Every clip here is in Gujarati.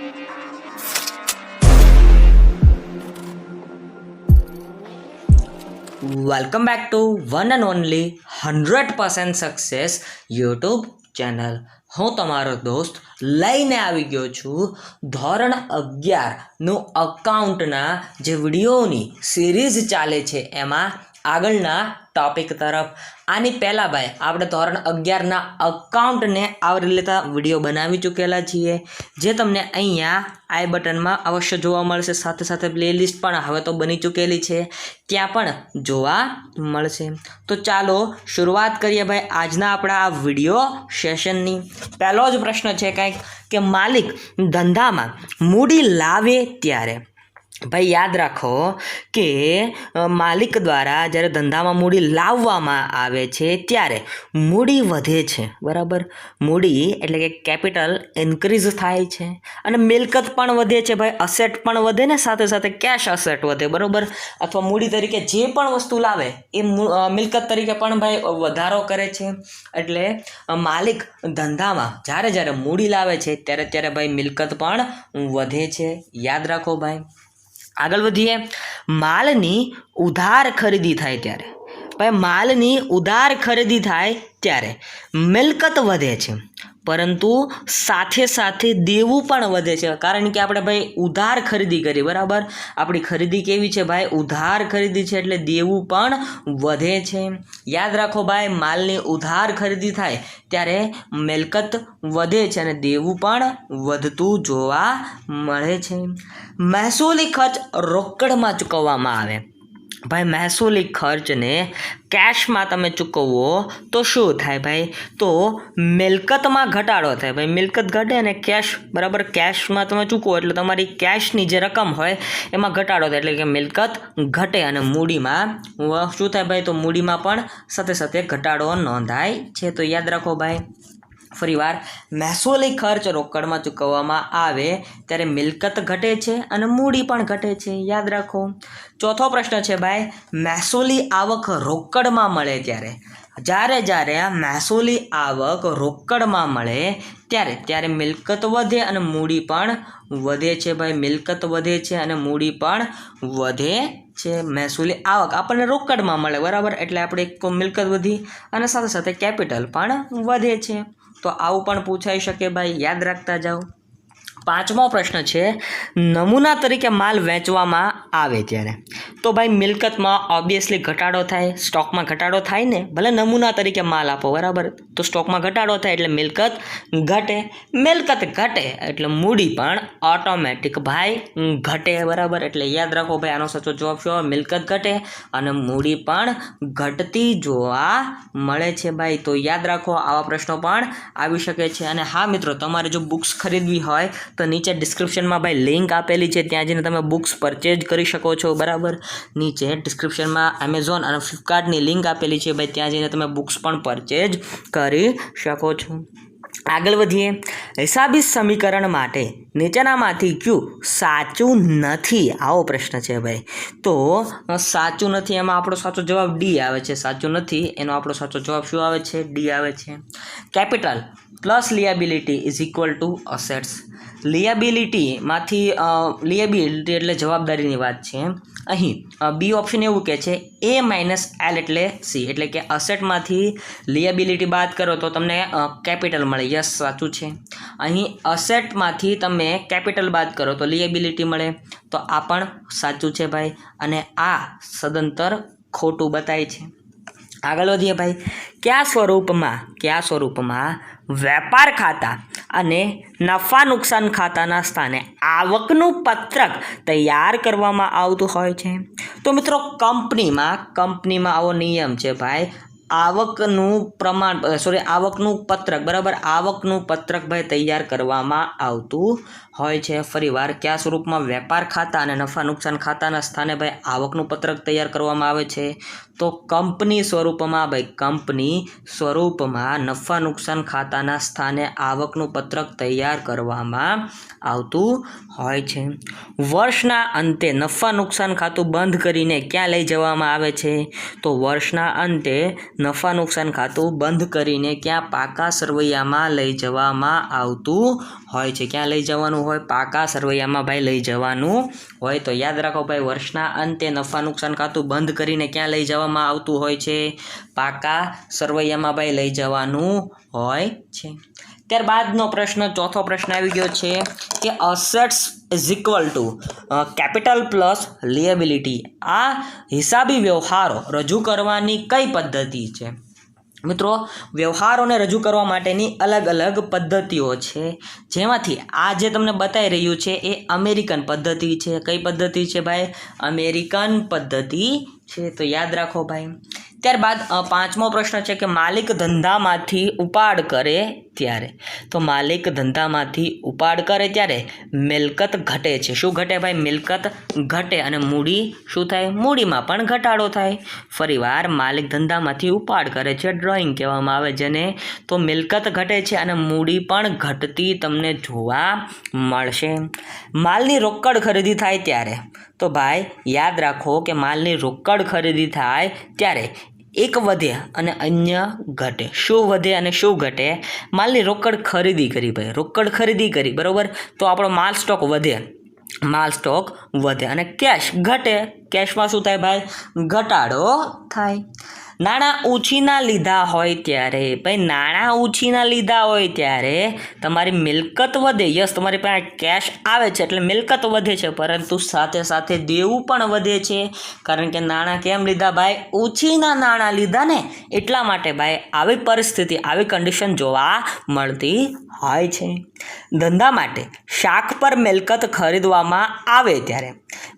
Welcome back to one and only 100% success YouTube channel. હું તમારો દોસ્ત લઈને આવી ગયો છું ધોરણ 11નું અકાઉન્ટના જે વિડીયોની સિરીઝ ચાલે છે એમાં આગળના ટોપિક તરફ. આની પહેલાં ભાઈ આપણે ધોરણ 11ના અકાઉન્ટને આવરી લેતા વિડીયો બનાવી ચૂકેલા છીએ, જે તમને અહીંયા આઈ બટનમાં અવશ્ય જોવા મળશે. સાથે સાથે પ્લેલિસ્ટ પણ હવે તો બની ચૂકેલી છે, ત્યાં પણ જોવા મળશે. તો ચાલો શરૂઆત કરીએ ભાઈ આજના આપણા આ વિડીયો સેશનની. પહેલો જ પ્રશ્ન છે કંઈક કે માલિક ધંધામાં મૂડી લાવે ત્યારે. ભાઈ યાદ રાખો કે માલિક દ્વારા જ્યારે ધંધામાં મૂડી લાવવામાં આવે છે ત્યારે મૂડી વધે છે, બરાબર. મૂડી એટલે કે કેપિટલ ઇન્ક્રીઝ થાય છે અને મિલકત પણ વધે છે ભાઈ. અસેટ પણ વધે ને સાથે સાથે કેશ અસેટ વધે, બરાબર. અથવા મૂડી તરીકે જે પણ વસ્તુ લાવે એ મિલકત તરીકે પણ ભાઈ વધારો કરે છે. એટલે માલિક ધંધામાં જ્યારે મૂડી લાવે છે ત્યારે ભાઈ મિલકત પણ વધે છે. યાદ રાખો ભાઈ. આગળ વધીએ. માલની ઉધાર ખરીદી થાય ત્યારે. ભાઈ માલની ઉધાર ખરીદી થાય ત્યારે મિલકત વધે છે, પરંતુ સાથે સાથે દેવું પણ વધે છે. કારણ કે આપણે ભાઈ ઉધાર ખરીદી કરી, બરાબર. આપણી ખરીદી કેવી છે ભાઈ? ઉધાર ખરીદી છે, એટલે દેવું પણ વધે છે. યાદ રાખો ભાઈ, માલની ઉધાર ખરીદી થાય ત્યારે મિલકત વધે છે અને દેવું પણ વધતું જોવા મળે છે. મહેસૂલી ખર્ચ રોકડમાં ચૂકવવામાં આવે. ભાઈ મહેસૂલી ખર્ચને કેશમાં તમે ચૂકવો તો શું થાય ભાઈ? તો મિલકતમાં ઘટાડો થાય. ભાઈ મિલકત ઘટે અને કેશ, બરાબર, કેશમાં તમે ચૂકવો એટલે તમારી કેશની જે રકમ હોય એમાં ઘટાડો થાય, એટલે કે મિલકત ઘટે. અને મૂડીમાં શું થાય ભાઈ? તો મૂડીમાં પણ સાથે સાથે ઘટાડો નોંધાય છે. તો યાદ રાખો ભાઈ. ફરીવાર, મહેસૂલી ખર્ચ રોકડમાં ચૂકવવામાં આવે ત્યારે મિલકત ઘટે છે અને મૂડી પણ ઘટે છે. યાદ રાખો. ચોથો પ્રશ્ન છે ભાઈ, મહેસૂલી આવક રોકડમાં મળે ત્યારે. જ્યારે મહેસૂલી આવક રોકડમાં મળે ત્યારે મિલકત વધે અને મૂડી પણ વધે છે. ભાઈ મિલકત વધે છે અને મૂડી પણ વધે છે. મહેસૂલી આવક આપણને રોકડમાં મળે, બરાબર, એટલે આપણે એક મિલકત વધી અને સાથે સાથે કેપિટલ પણ વધે છે. તો આવું પણ પૂછાઈ શકે ભાઈ, યાદ રાખતા જાઓ. પાંચમો પ્રશ્ન છે, નમૂના તરીકે માલ વેચવામાં આવે ત્યારે. તો ભાઈ મિલકતમાં ઓબ્વિયસલી ઘટાડો થાય, સ્ટોકમાં ઘટાડો થાય ને. ભલે નમૂના તરીકે માલ આપો, બરાબર, તો સ્ટોકમાં ઘટાડો થાય એટલે મિલકત ઘટે. મિલકત ઘટે એટલે મૂડી પણ ઓટોમેટિક ભાઈ ઘટે, બરાબર. એટલે યાદ રાખો ભાઈ, આનો સાચો જવાબ શું? મિલકત ઘટે અને મૂડી પણ ઘટતી જોવા મળે છે ભાઈ. તો યાદ રાખો, આવા પ્રશ્નો પણ આવી શકે છે. અને હા મિત્રો, તમારે જો બુક્સ ખરીદવી હોય તો નીચે ડિસ્ક્રિપ્શનમાં ભાઈ લિંક આપેલી છે, ત્યાં જઈને તમે બુક્સ પરચેજ કરી શકો છો, બરાબર. નીચે ડિસ્ક્રિપ્શનમાં એમેઝોન અને ફ્લિપકાર્ટની લિંક આપેલી છે ભાઈ, ત્યાં જઈને તમે બુક્સ પણ પરચેજ કરી શકો છો. આગળ વધીએ. હિસાબી સમીકરણ માટે નીચેનામાંથી કયું સાચું નથી? આવો પ્રશ્ન છે ભાઈ. તો સાચું નથી એમાં આપણો સાચો જવાબ ડી આવે છે. સાચું નથી એનો આપણો સાચો જવાબ શું આવે છે? ડી આવે છે. Capital plus liability is equal to assets. લિયાબિલિટીમાંથી લિયાબિલિટી એટલે જવાબદારીની વાત છે. અહીં બી ઓપ્શન એવું કહે છે એ માઇનસ એલ એટલે સી, એટલે કે અસેટમાંથી લિયાબિલિટી બાદ કરો તો તમને કેપિટલ મળે. યસ, સાચું છે. અહીં અસેટમાંથી તમે કેપિટલ બાદ કરો તો લિયાબિલિટી મળે, તો આ પણ સાચું છે ભાઈ. અને આ સદંતર ખોટું બતાય છે. આગળ વધીએ ભાઈ. કયા સ્વરૂપમાં વેપાર ખાતા અને નફા નુકસાન ખાતાના સ્થાને આવકનું પત્રક તૈયાર કરવામાં આવતું હોય છે? તો મિત્રો કંપનીમાં આવો નિયમ છે ભાઈ, આવકનું પત્રક, બરાબર, આવકનું પત્રક ભાઈ તૈયાર કરવામાં આવતું હોય છે. ફરીવાર, કયા સ્વરૂપમાં વેપાર ખાતા અને નફા નુકસાન ખાતાના સ્થાને ભાઈ આવકનું પત્રક તૈયાર કરવામાં આવે છે? તો કંપની સ્વરૂપમાં ભાઈ, કંપની સ્વરૂપમાં નફા નુકસાન ખાતાના સ્થાને આવકનું પત્રક તૈયાર કરવામાં આવતું હોય છે. વર્ષના અંતે નફા નુકસાન ખાતું બંધ કરીને ક્યાં લઈ જવામાં આવે છે? તો વર્ષના અંતે નફા નુકસાન ખાતું બંધ કરીને ક્યાં પાકા સરવૈયામાં લઈ જવામાં આવતું હોય છે. ક્યાં લઈ જવાનું હોય? પાકા સરવૈયામાં ભાઈ લઈ જવાનું હોય. તો યાદ રાખો ભાઈ, વર્ષના અંતે નફા નુકસાન ખાતું બંધ કરીને ક્યાં લઈ જવામાં આવતું હોય છે? પાકા સરવૈયામાં ભાઈ લઈ જવાનું હોય છે. ત્યારબાદનો પ્રશ્ન, ચોથો પ્રશ્ન આવી ગયો છે કે assets is equal to capital plus liability. આ હિસાબી વ્યવહારો રજૂ કરવાની કઈ પદ્ધતિ છે? મિત્રો, વ્યવહારોને રજૂ કરવા માટેની અલગ અલગ પદ્ધતિઓ છે, જેમાંથી આ જે તમને બતાવી રહ્યું છે એ અમેરિકન પદ્ધતિ છે. કઈ પદ્ધતિ છે ભાઈ? અમેરિકન પદ્ધતિ છે. તો યાદ રાખો ભાઈ. ત્યારબાદ પાંચમો પ્રશ્ન છે કે માલિક ધંધામાંથી ઉપાડ કરે ત્યારે. તો માલિક ધંધામાંથી ઉપાડ કરે ત્યારે મિલકત ઘટે છે. શું ઘટે ભાઈ? મિલકત ઘટે. અને મૂડી શું થાય? મૂડીમાં પણ ઘટાડો થાય. ફરીવાર, માલિક ધંધામાંથી ઉપાડ કરે છે, ડ્રોઈંગ કહેવામાં આવે જેને. તો મિલકત ઘટે છે અને મૂડી પણ ઘટતી તમને જોવા મળશે. માલની રોકડ ખરીદી થાય ત્યારે. તો ભાઈ યાદ રાખો કે માલની રોકડ ખરીદી થાય ત્યારે એક વધે અને અન્ય ઘટે. શું વધે અને શું ઘટે? માલની રોકડ ખરીદી કરી ભાઈ, રોકડ ખરીદી કરી, બરાબર. તો આપણો માલ સ્ટોક વધે, માલ સ્ટોક વધે. અને કેશ ઘટે. કેશમાં શું થાય ભાઈ? ઘટાડો થાય. નાણાં ઉછીના લીધા હોય ત્યારે ભાઈ, નાણાં ઉછીના લીધા હોય ત્યારે તમારી મિલકત વધે. યસ, તમારી પાસે કેશ આવે છે એટલે મિલકત વધે છે, પરંતુ સાથે સાથે દેવું પણ વધે છે. કારણ કે નાણાં કેમ લીધા ભાઈ? ઉછીના નાણાં લીધા ને, એટલા માટે ભાઈ આવી પરિસ્થિતિ, આવી કન્ડિશન જોવા મળતી હોય છે. ધંધા માટે શાખ પર મિલકત ખરીદવામાં આવે ત્યારે.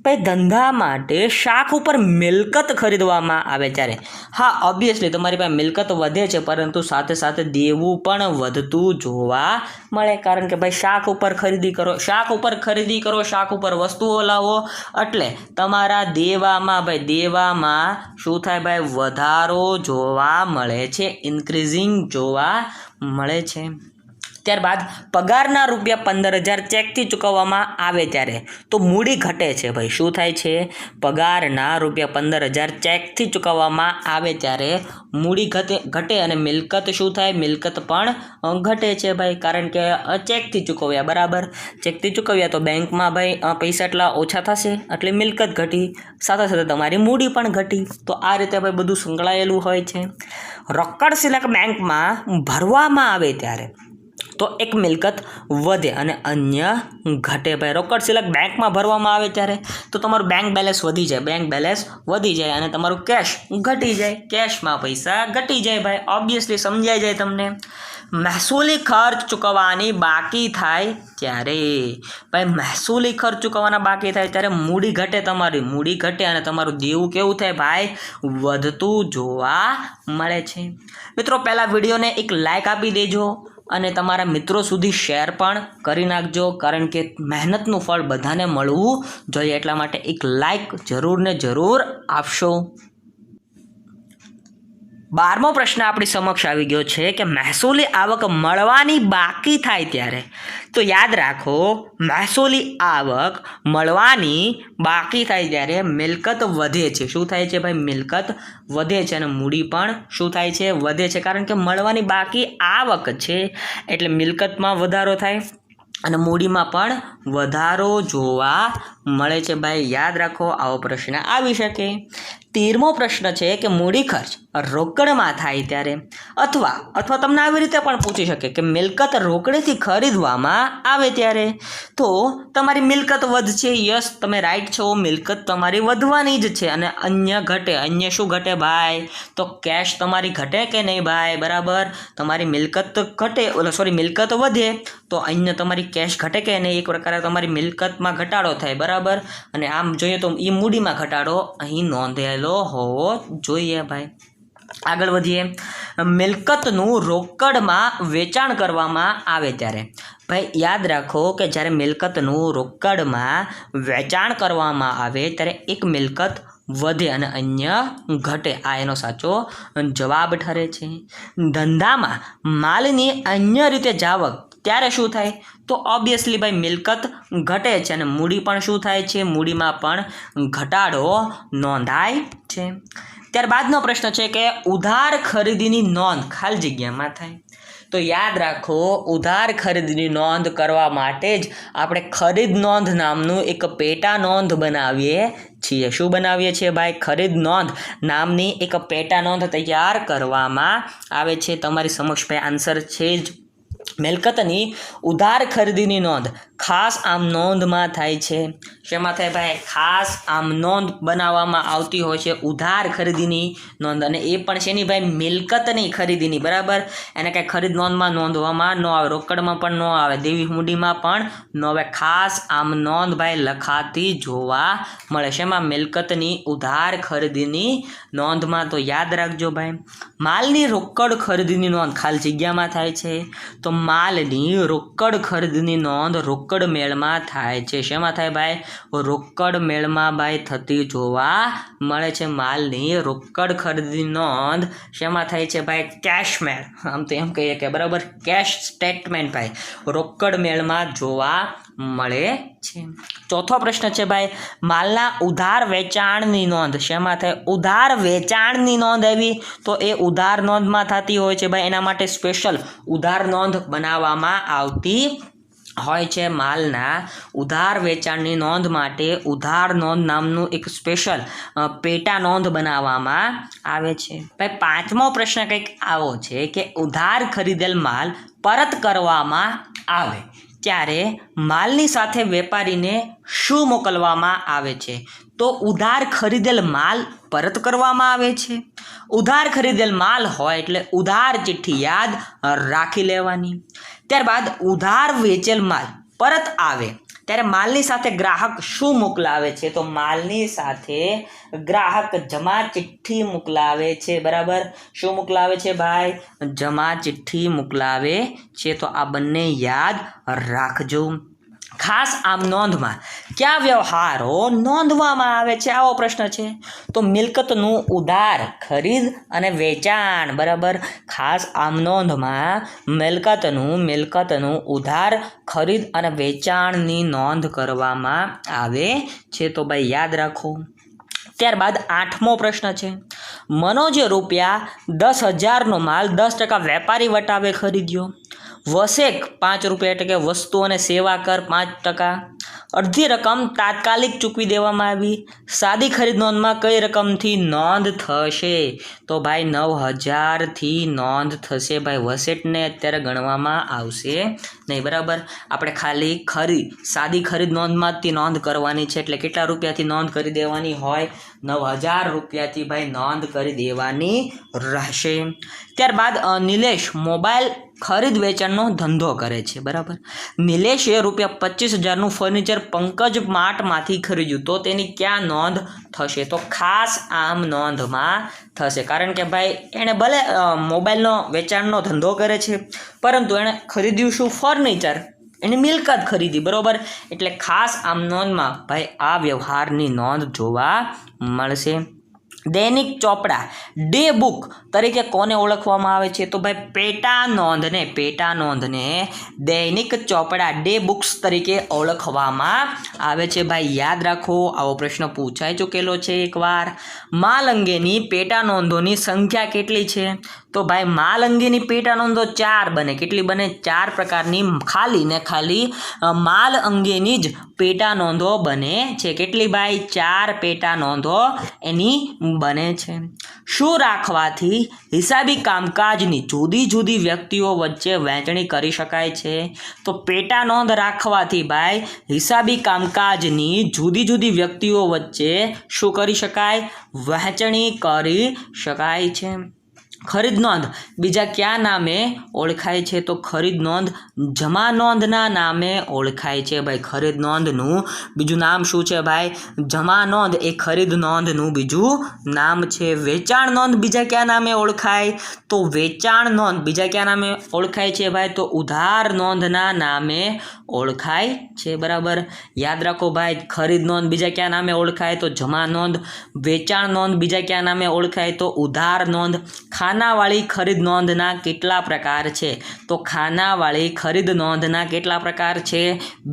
ભાઈ ધંધા માટે શાખ ઉપર મિલકત ખરીદવામાં આવે ત્યારે, હા ઓબ્વિયસલી તમારી પાસે મિલકત વધે છે, પરંતુ સાથે સાથે દેવું પણ વધતું જોવા મળે. કારણ કે ભાઈ શાખ ઉપર ખરીદી કરો, શાખ ઉપર ખરીદી કરો, શાખ ઉપર વસ્તુઓ લાવો, એટલે તમારા દેવામાં ભાઈ, દેવામાં શું થાય ભાઈ? વધારો જોવા મળે છે, ઇન્ક્રીઝિંગ જોવા મળે છે. ત્યારબાદ પગારના રૂપિયા 15,000 ચેકથી ચૂકવવામાં આવે ત્યારે તો મૂડી ઘટે છે ભાઈ. શું થાય છે? પગારના રૂપિયા 15,000 ચેકથી ચૂકવવામાં આવે ત્યારે મૂડી ઘટે અને મિલકત શું થાય? મિલકત પણ ઘટે છે ભાઈ. કારણ કે ચેકથી ચૂકવ્યા, બરાબર. ચેકથી ચૂકવ્યા તો બેંકમાં ભાઈ પૈસા એટલા ઓછા થશે, એટલે મિલકત ઘટી, સાથે સાથે તમારી મૂડી પણ ઘટી. તો આ રીતે ભાઈ બધું સંકળાયેલું હોય છે. રોકડ સિલક બેંકમાં ભરવામાં આવે ત્યારે તો એક મિલકત વધે અને અન્ય ઘટે ભાઈ. રોકડ સિલક બેંકમાં ભરવામાં આવે ત્યારે તો તમારું બેંક બેલેન્સ વધી જાય, બેંક બેલેન્સ વધી જાય અને તમારું કેશ ઘટી જાય, કેશમાં પૈસા ઘટી જાય ભાઈ. ઓબ્વિયસલી સમજાઈ જાય તમને. મહેસૂલી ખર્ચ ચૂકવવાની બાકી થાય ત્યારે ભાઈ, મહેસૂલી ખર્ચ ચૂકવવાના બાકી થાય ત્યારે મૂડી ઘટે, તમારી મૂડી ઘટે અને તમારું દેવું કેવું થાય ભાઈ? વધતું જોવા મળે છે. મિત્રો, પહેલાં વિડીયોને એક લાઇક આપી દેજો અને તમારા મિત્રો સુધી શેર પણ કરી નાખજો, કારણ કે મહેનતનું ફળ બધાને મળવું જોઈએ, એટલા માટે એક લાઇક જરૂર ને જરૂર આપશો. 12મો પ્રશ્ન આપણી સમક્ષ આવી ગયો છે કે મહેસૂલી આવક મળવાની બાકી થાય ત્યારે. તો યાદ રાખો, મહેસૂલી આવક મળવાની બાકી થાય ત્યારે મિલકત વધે છે. શું થાય છે ભાઈ? મિલકત વધે છે અને મૂડી પણ શું થાય છે? વધે છે. કારણ કે મળવાની બાકી આવક છે એટલે મિલકતમાં વધારો થાય અને મૂડીમાં પણ વધારો જોવા મળે છે ભાઈ. યાદ રાખો, આવો પ્રશ્ન આવી શકે. 13મો પ્રશ્ન છે કે મૂડી ખર્ચ રોકડમાં થાય ત્યારે, અથવા તમને આવી રીતે પણ પૂછી શકે કે મિલકત રોકડેથી ખરીદવામાં આવે ત્યારે તો તમારી મિલકત વધશે. યસ, તમે રાઈટ છો, મિલકત તમારી વધવાની જ છે અને અન્ય ઘટે. અન્ય શું ઘટે ભાઈ? તો કેશ તમારી ઘટે કે નહીં ભાઈ? બરાબર. તમારી મિલકત ઘટે, મિલકત વધે તો અન્ય તમારી કેશ ઘટે કે નહીં? એક પ્રકારે તમારી મિલકતમાં ઘટાડો થાય, બરાબર. અને આમ જોઈએ તો એ મૂડીમાં ઘટાડો અહીં નોંધેલો હોવો જોઈએ ભાઈ. આગળ વધીએ. મિલકતનું રોકડમાં વેચાણ કરવામાં આવે ત્યારે ભાઈ યાદ રાખો કે જ્યારે મિલકતનું રોકડમાં વેચાણ કરવામાં આવે ત્યારે એક મિલકત વધે અને અન્ય ઘટે. આ એનો સાચો જવાબ ઠરે છે. ધંધામાં માલની અન્ય રીતે જાવક ત્યારે શું થાય? તો ઓબ્વિયસલી ભાઈ મિલકત ઘટે છે અને મૂડી પણ શું થાય છે? મૂડીમાં પણ ઘટાડો નોંધાય છે. ત્યારબાદનો પ્રશ્ન છે કે ઉધાર ખરીદીની નોંધ ખાલી જગ્યામાં થાય. તો યાદ રાખો, ઉધાર ખરીદીની નોંધ કરવા માટે જ આપણે ખરીદ નોંધ નામનું એક પેટા નોંધ બનાવીએ છીએ. શું બનાવીએ છીએ ભાઈ? ખરીદ નોંધ નામની એક પેટા નોંધ તૈયાર કરવામાં આવે છે. તમારી સમક્ષ ભાઈ આન્સર છે જ મિલકતની ઉધાર ખરીદીની નોંધ ખાસ આમ નોંધમાં થાય છે. શેમાં થાય ભાઈ? ખાસ આમ નોંધ બનાવવામાં આવતી હોય છે ઉધાર ખરીદીની નોંધ, અને એ પણ શેની ભાઈ? મિલકતની ખરીદીની. બરાબર, એને કાંઈ ખરીદ નોંધમાં નોંધવામાં ન આવે, રોકડમાં પણ ન આવે, દેવી મૂડીમાં પણ ન આવે. ખાસ આમ નોંધ ભાઈ લખાતી જોવા મળે. શેમાં? મિલકતની ઉધાર ખરીદીની નોંધમાં. તો યાદ રાખજો ભાઈ, માલની રોકડ ખરીદીની નોંધ ખાલી જગ્યામાં થાય છે. તો માલની રોકડ ખરીદીની નોંધ રોકડ મેળમાં થાય છે. શેમાં થાય ભાઈ? રોકડ મેળમાં ભાઈ થતી જોવા મળે છે. માલની રોકડ ખરીદીની નોંધ શેમાં થાય છે ભાઈ? કેશ મેળ. આમ તો એમ કહીએ કે બરાબર, કેશ સ્ટેટમેન્ટ ભાઈ રોકડ મેળમાં જોવા મળે છે. ચોથો પ્રશ્ન છે ભાઈ, માલના ઉધાર વેચાણની નોંધ શેમાં થાય? ઉધાર વેચાણની નોંધ આવી તો એ ઉધાર નોંધમાં થતી હોય છે ભાઈ. એના માટે સ્પેશિયલ ઉધાર નોંધ બનાવવામાં આવતી હોય છે. માલના ઉધાર વેચાણની નોંધ માટે ઉધાર નોંધ નામનું એક સ્પેશિયલ પેટા નોંધ બનાવવામાં આવે છે. ભાઈ પાંચમો પ્રશ્ન કંઈક આવો છે કે ઉધાર ખરીદેલ માલ પરત કરવામાં આવે ત્યારે માલની સાથે વેપારીને શું મોકલવામાં આવે છે? તો ઉધાર ખરીદેલ માલ પરત કરવામાં આવે છે. ઉધાર ખરીદેલ માલ હોય એટલે ઉધાર ચિઠ્ઠી યાદ રાખી લેવાની. ત્યારબાદ ઉધાર વેચેલ માલ પરત આવે ત્યારે માલની સાથે ગ્રાહક શું મોકલાવે છે? તો માલની સાથે ગ્રાહક જમા ચિઠ્ઠી મોકલાવે છે. બરાબર, શું મોકલાવે છે ભાઈ? જમા ચિઠ્ઠી મોકલાવે છે. તો આ બંને યાદ રાખજો. ખાસ આમ નોંધમાં કયા વ્યવહારો નોંધવામાં આવે છે? આવો પ્રશ્ન છે. તો મિલકતનું ઉધાર ખરીદ અને વેચાણ. બરાબર, ખાસ આમ નોંધમાં મિલકતનું ઉધાર ખરીદ અને વેચાણની નોંધ કરવામાં આવે છે. તો ભાઈ યાદ રાખો. ત્યારબાદ આઠમો પ્રશ્ન છે, મનોજે ₹10,000નો માલ 10% વેપારી વટાવે ખરીદ્યો. વસેક ₹5 એટલે કે વસ્તુ અને સેવા કર 5%. અડધી રકમ તાત્કાલિક ચૂકવી દેવામાં આવી. સાદી ખરીદ નોંધમાં કઈ રકમથી નોંધ થશે? તો ભાઈ 9,000થી નોંધ થશે. ભાઈ વસેટને અત્યારે ગણવામાં આવશે નહીં. બરાબર, આપણે ખાલી સાદી ખરીદ નોંધમાંથી નોંધ કરવાની છે. એટલે કેટલા રૂપિયાથી નોંધ કરી દેવાની હોય? 9,000 રૂપિયાથી ભાઈ નોંધ કરી દેવાની રહેશે. ત્યારબાદ નિલેશ મોબાઈલ ખરીદ વેચાણનો ધંધો કરે છે. બરાબર, નિલેશે ₹25,000નું ફર્નિચર પંકજ માર્ટમાંથી ખરીદ્યું. તો તેની ક્યાં નોંધ થશે? તો ખાસ આમ નોંધમાં થશે. કારણ કે ભાઈ એણે ભલે મોબાઈલનો વેચાણનો ધંધો કરે છે, પરંતુ એણે ખરીદ્યું શું? ફર્નિચર. એની મિલકત ખરીદી. બરાબર, એટલે ખાસ આમ નોંધમાં ભાઈ આ વ્યવહારની નોંધ જોવા મળશે. દૈનિક ચોપડા ડે બુક તરીકે કોને ઓળખવામાં આવે છે? તો ભાઈ પેટા નોંધને દૈનિક ચોપડા ડે બુક્સ તરીકે ઓળખવામાં આવે છે. ભાઈ યાદ રાખો, આવો પ્રશ્ન પૂછાઈ ચૂકેલો છે એકવાર. માલ અંગેની પેટા નોંધોની સંખ્યા કેટલી છે? તો ભાઈ માલ અંગેની પેટા નોંધો 4 બને. કેટલી બને? 4 પ્રકારની ખાલી માલ અંગેની જ પેટા નોંધો બને છે. કેટલી ભાઈ? 4 પેટા નોંધો એની બને છે. શું રાખવાથી હિસાબી કામકાજની જુદી જુદી વ્યક્તિઓ વચ્ચે વહેંચણી કરી શકાય છે? તો પેટા નોંધ રાખવાથી ભાઈ હિસાબી કામકાજની જુદી જુદી વ્યક્તિઓ વચ્ચે શું કરી શકાય? વહેંચણી કરી શકાય છે. ખરીદ નોંધ બીજા કયા નામે ઓળખાય છે? તો ખરીદ નોંધ જમા નોંધના નામે ઓળખાય છે. ભાઈ ખરીદ નોંધનું બીજું નામ શું છે ભાઈ? જમા નોંધ એ ખરીદ નોંધનું બીજું નામ છે. વેચાણ નોંધ બીજા કયા નામે ઓળખાય? તો વેચાણ નોંધ બીજા કયા નામે ઓળખાય છે ભાઈ? તો ઉધાર નોંધના નામે ઓળખાય છે. બરાબર, યાદ રાખો ભાઈ. ખરીદ નોંધ બીજા કયા નામે ઓળખાય? તો જમા નોંધ. વેચાણ નોંધ બીજા કયા નામે ઓળખાય? તો ઉધાર નોંધ. ખાનાવાળી ખરીદ નોંધના કેટલા પ્રકાર છે? તો ખાનાવાળી ખરીદ નોંધના કેટલા પ્રકાર છે?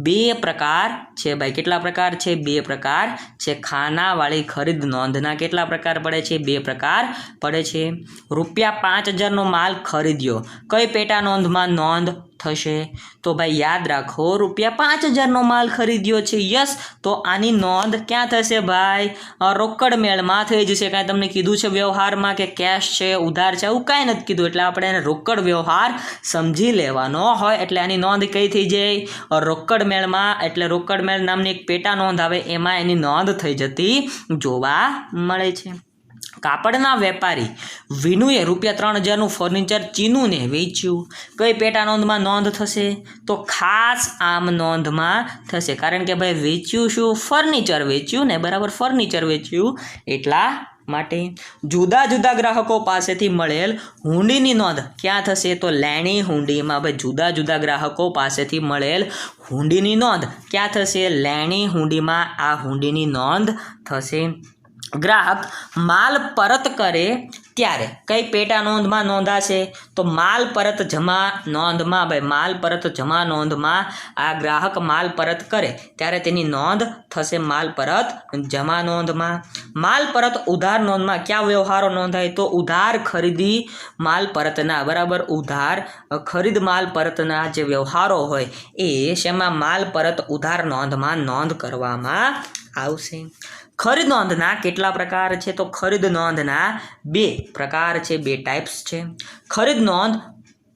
2 પ્રકાર છે ભાઈ. કેટલા પ્રકાર છે? 2 પ્રકાર છે. ખાનાવાળી ખરીદ નોંધના કેટલા પ્રકાર પડે છે? 2 પ્રકાર પડે છે. ₹5000નો માલ ખરીદ્યો, કઈ પેટા નોંધમાં નોંધ થશે? તો ભાઈ યાદ રાખો, ₹5000નો માલ ખરીદ્યો છે. યસ, તો આની નોંધ ક્યાં થશે ભાઈ? રોકડ મેળમાં થઈ જશે. કાંઈ તમને કીધું છે વ્યવહારમાં કે કેશ છે, ઉધાર છે, એવું કાંઈ નથી કીધું. એટલે આપણે એને રોકડ વ્યવહાર સમજી લેવાનો હોય. એટલે આની નોંધ કઈ થઈ જાય? રોકડ મેળમાં. એટલે રોકડ મેળ નામની એક પેટા નોંધ આવે, એમાં એની નોંધ થઈ જતી જોવા મળે છે. કાપડના વેપારી વિનુએ ₹3000નું ફર્નિચર ચીનુને વેચ્યું, કઈ પેટા નોંધમાં નોંધ થશે? તો ખાસ આમ નોંધમાં થશે. કારણ કે ભાઈ વેચ્યું શું? ફર્નિચર વેચ્યું ને, બરાબર, ફર્નિચર વેચ્યું એટલા માટે. જુદા જુદા ગ્રાહકો પાસેથી મળેલ હુંડીની નોંધ ક્યાં થશે? તો લેણી હુંડીમાં. ભાઈ જુદા જુદા ગ્રાહકો પાસેથી મળેલ હુંડીની નોંધ ક્યાં થશે? લેણી હુંડીમાં આ હુંડીની નોંધ થશે. ગ્રાહક માલ પરત કરે ત્યારે કઈ પેટા નોંધમાં નોંધાશે? તો માલ પરત જમા નોંધમાં. ભાઈ માલ પરત જમા નોંધમાં આ ગ્રાહક માલ પરત કરે ત્યારે તેની નોંધ થશે માલ પરત જમા નોંધમાં. માલ પરત ઉધાર નોંધમાં કયા વ્યવહારો નોંધાય? તો ઉધાર ખરીદી માલ પરતના, બરાબર, ઉધાર ખરીદ માલ પરતના જે વ્યવહારો હોય એ શેમાં? માલ પરત ઉધાર નોંધમાં નોંધ કરવામાં આવશે. ખરીદ નોંધના કેટલા પ્રકાર છે? તો ખરીદ નોંધના 2 પ્રકાર છે, 2 ટાઈપ્સ છે. ખરીદ નોંધ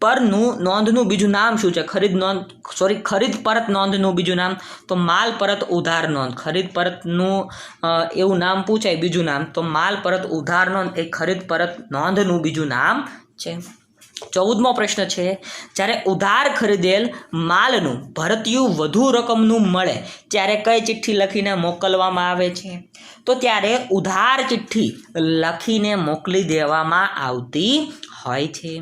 પરનું નોંધનું બીજું નામ શું છે? ખરીદ પરત નોંધનું બીજું નામ તો માલ પરત ઉધાર નોંધ. ખરીદ પરતનું એવું નામ પૂછાય, બીજું નામ તો માલ પરત ઉધાર નોંધ એ ખરીદ પરત નોંધનું બીજું નામ છે. 14મો પ્રશ્ન છે, જ્યારે ઉધાર ખરીદેલ માલનું ભરતિયું વધુ રકમનું મળે ત્યારે કઈ ચિઠ્ઠી લખીને મોકલવામાં આવે છે? તો ત્યારે ઉધાર ચિઠ્ઠી લખીને મોકલી દેવામાં આવતી હોય છે.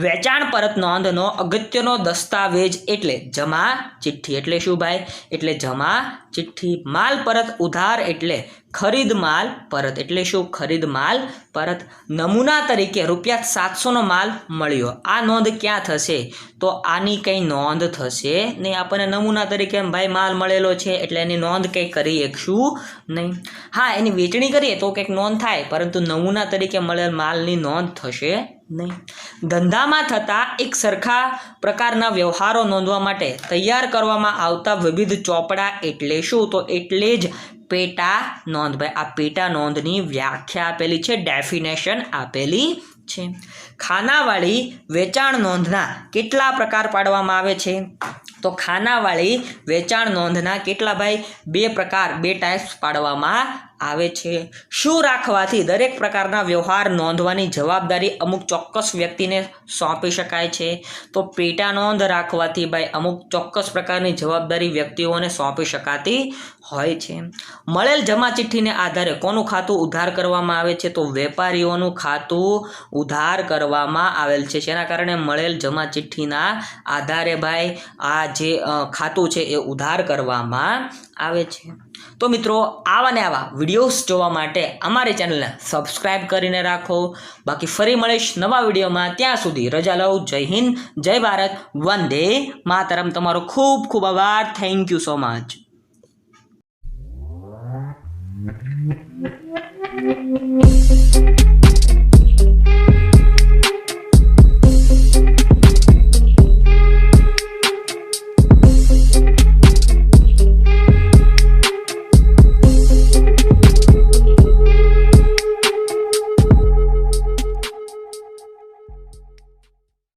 વેચાણ પરત નોંધનો અગત્યનો દસ્તાવેજ એટલે જમા ચિઠ્ઠી. એટલે શું ભાઈ? એટલે જમા ચિઠ્ઠી. માલ પરત ઉધાર એટલે ખરીદ માલ પરત. એટલે શું? ખરીદ માલ પરત. નમૂના તરીકે ₹700નો માલ મળ્યો, આ નોંધ ક્યાં થશે? તો આની કંઈ નોંધ થશે નહીં. આપણને નમૂના તરીકે ભાઈ માલ મળેલો છે એટલે એની નોંધ કંઈ કરી શકશું નહીં. હા, એની વેચણી કરીએ તો કંઈક નોંધ થાય, પરંતુ નમૂના તરીકે મળેલ માલની નોંધ થશે નહીં. ધંધામાં થતા એક સરખા પ્રકારના વ્યવહારો નોંધવા માટે તૈયાર કરવામાં આવતા વિવિધ ચોપડા એટલે શું? તો એટલે જ પેટા નોંધ. ભાઈ આ પેટા નોંધની વ્યાખ્યા આપેલી છે, ડેફિનેશન આપેલી છે. ખાનાવાળી વેચાણ નોંધના કેટલા પ્રકાર પાડવામાં આવે છે? તો ખાનાવાળી વેચાણ નોંધના કેટલા ભાઈ? 2 પ્રકાર, 2 ટાઈપ્સ પાડવામાં આવે છે. શું રાખવાથી દરેક પ્રકારના વ્યવહાર નોંધવાની જવાબદારી અમુક ચોક્કસ વ્યક્તિને સોંપી શકાય છે? તો પેટા નોંધ રાખવાથી ભાઈ અમુક ચોક્કસ પ્રકારની જવાબદારી વ્યક્તિઓને સોંપી શકાતી હોય છે. મળેલ જમા ચિઠ્ઠીને આધારે કોનું ખાતું ઉધાર કરવામાં આવે છે? તો વેપારીઓનું ખાતું ઉધાર કરવામાં આવેલ છે. જેના કારણે મળેલ જમા ચિઠ્ઠીના આધારે ભાઈ આ જે ખાતું છે એ ઉધાર કરવામાં આવે છે. તો મિત્રો, આવા ને આવા વિડીયોઝ જોવા માટે અમારી ચેનલને સબસ્ક્રાઈબ કરીને રાખો. બાકી ફરી મળીશ નવા વિડીયોમાં. ત્યાં સુધી રજા લઉં. જય હિન્દ, જય ભારત, વંદે માતરમ. તમારો ખૂબ ખૂબ આભાર. Thank you so much.